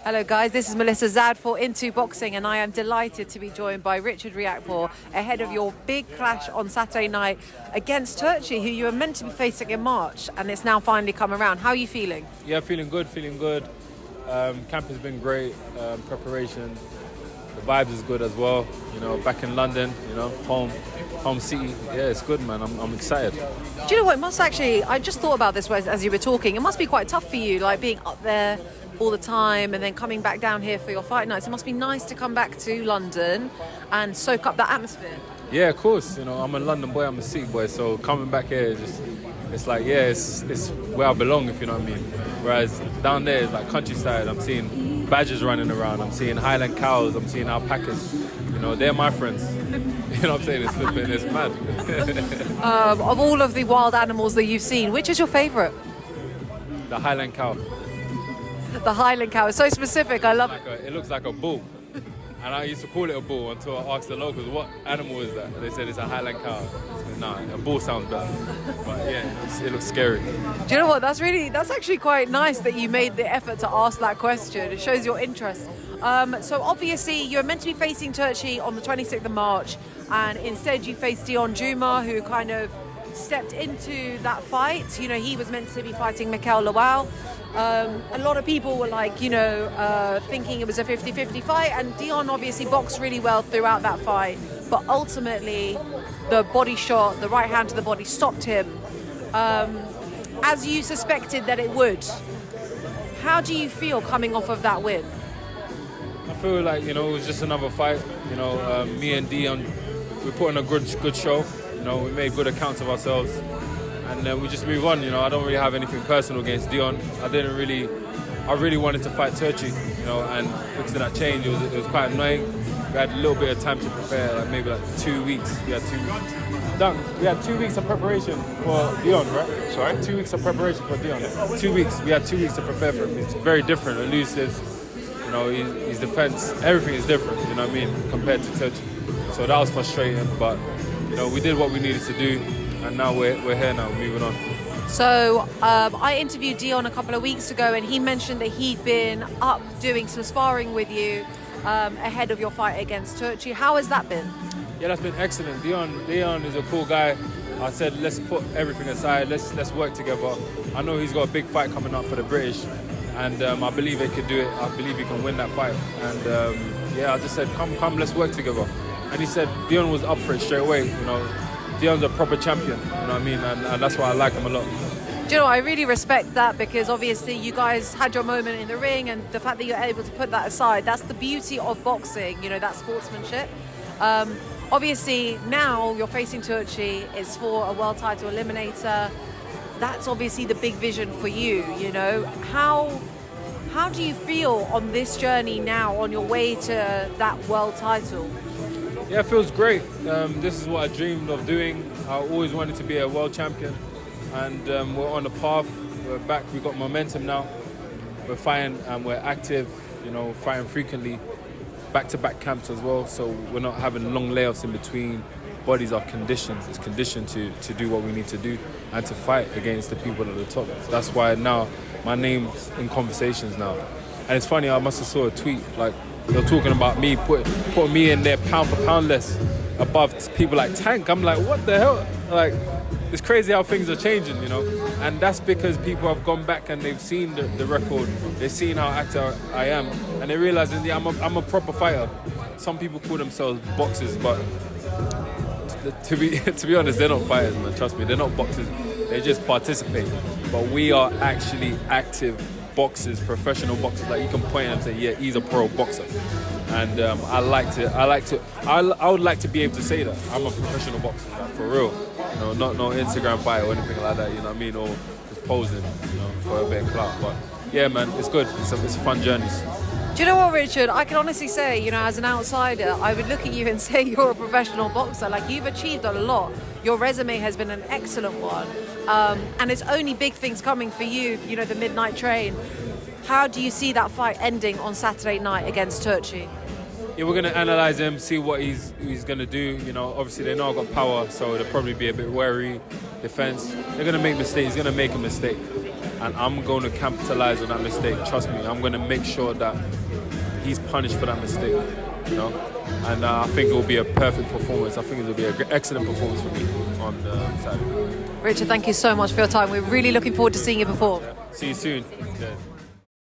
Hello guys, this is Melissa Zad for Into Boxing and I am delighted to be joined by Richard Riakporhe ahead of your big clash on Saturday night against Turchi, who you were meant to be facing in March, and it's now finally come around. How are you feeling? Yeah, feeling good. Camp has been great, preparation, the vibes is good as well, back in London, home city. Yeah, it's good, man. I'm excited. Do you know what, it must actually, I just thought about this as you were talking, it must be quite tough for you, like being up there all the time and then coming back down here for your fight nights. It must be nice to come back to London and soak up that atmosphere. Yeah, of course. I'm a London boy, I'm a city boy, so coming back here, it's like, yeah, it's where I belong, if you know what I mean. Whereas down there, it's like countryside. I'm seeing badgers running around, I'm seeing Highland cows, I'm seeing alpacas. They're my friends. You know what I'm saying? It's flipping, it's mad. Of all of the wild animals that you've seen, which is your favourite? The Highland cow. The Highland cow is so specific. I love it. It looks like a bull. And I used to call it a bull until I asked the locals, what animal is that? And they said it's a Highland cow. Nah, a bull sounds better. But yeah, it looks scary. Do you know what? That's actually quite nice that you made the effort to ask that question. It shows your interest. So obviously you're meant to be facing Turchi on the 26th of March, and instead you faced Dionleon, who kind of stepped into that fight. He was meant to be fighting Mikel Lawal. A lot of people were like, thinking it was a 50-50 fight, and Dion obviously boxed really well throughout that fight, but ultimately the body shot, the right hand to the body, stopped him, as you suspected that it would. How do you feel coming off of that win? I feel like, it was just another fight. Me and Dion, we put on a good show. We made good accounts of ourselves. And then we just move on. I don't really have anything personal against Dion. I really wanted to fight Turchi, and because of that change, it was quite annoying. We had a little bit of time to prepare, maybe 2 weeks. We had 2 weeks. Done. We had 2 weeks of preparation for Dion, right? Sorry? 2 weeks of preparation for Dion. 2 weeks. We had 2 weeks to prepare for him. It's very different, elusive. His defense, everything is different, compared to Turchi. So that was frustrating, but, we did what we needed to do. And now we're here now, moving on. So I interviewed Dion a couple of weeks ago, and he mentioned that he'd been up doing some sparring with you ahead of your fight against Turchi. How has that been? Yeah, that's been excellent. Dion is a cool guy. I said, let's put everything aside, let's work together. I know he's got a big fight coming up for the British, and I believe he can do it. I believe he can win that fight. And I just said, come, let's work together. And he said Dion was up for it straight away. Dion's a proper champion, and that's why I like him a lot. Do you know, I really respect that, because obviously you guys had your moment in the ring, and the fact that you're able to put that aside, that's the beauty of boxing, that sportsmanship. Obviously now you're facing Turchi, it's for a world title eliminator. That's obviously the big vision for you, How do you feel on this journey now on your way to that world title? Yeah, it feels great. This is what I dreamed of doing. I always wanted to be a world champion, and we're on the path. We're back. We've got momentum now. We're fighting and we're active, fighting frequently. Back-to-back camps as well, so we're not having long layoffs in between. Bodies are conditioned. It's conditioned to do what we need to do and to fight against the people at the top. So that's why now my name's in conversations now. And it's funny, I must have saw a tweet, they're talking about me, putting me in there pound for pound less above people like Tank. I'm like, what the hell? It's crazy how things are changing, And that's because people have gone back and they've seen the record, they've seen how active I am, and they realize that I'm a proper fighter. Some people call themselves boxers, but to be honest, they're not fighters, man. Trust me, they're not boxers. They just participate. But we are actually active boxers, professional boxers. You can point and say, yeah, he's a pro boxer. And I would like to be able to say that I'm a professional boxer, for real. Not no Instagram fight or anything like that. Or just posing, for a bit of clout. But yeah, man, it's good. It's fun journeys. Do you know what, Richard? I can honestly say, as an outsider, I would look at you and say you're a professional boxer. You've achieved a lot. Your resume has been an excellent one. And it's only big things coming for you, the midnight train. How do you see that fight ending on Saturday night against Turchi? Yeah, we're going to analyse him, see what he's going to do. Obviously they know I've got power, so they'll probably be a bit wary. Defence, they're going to make mistakes. He's going to make a mistake. and I'm going to capitalize on that mistake. Trust me, I'm going to make sure that he's punished for that mistake, you know. And I think it will be a perfect performance. I think it will be an excellent performance for me on Saturday. Richard, thank you so much for your time. We're really looking forward to seeing you perform. See you soon. Cheers.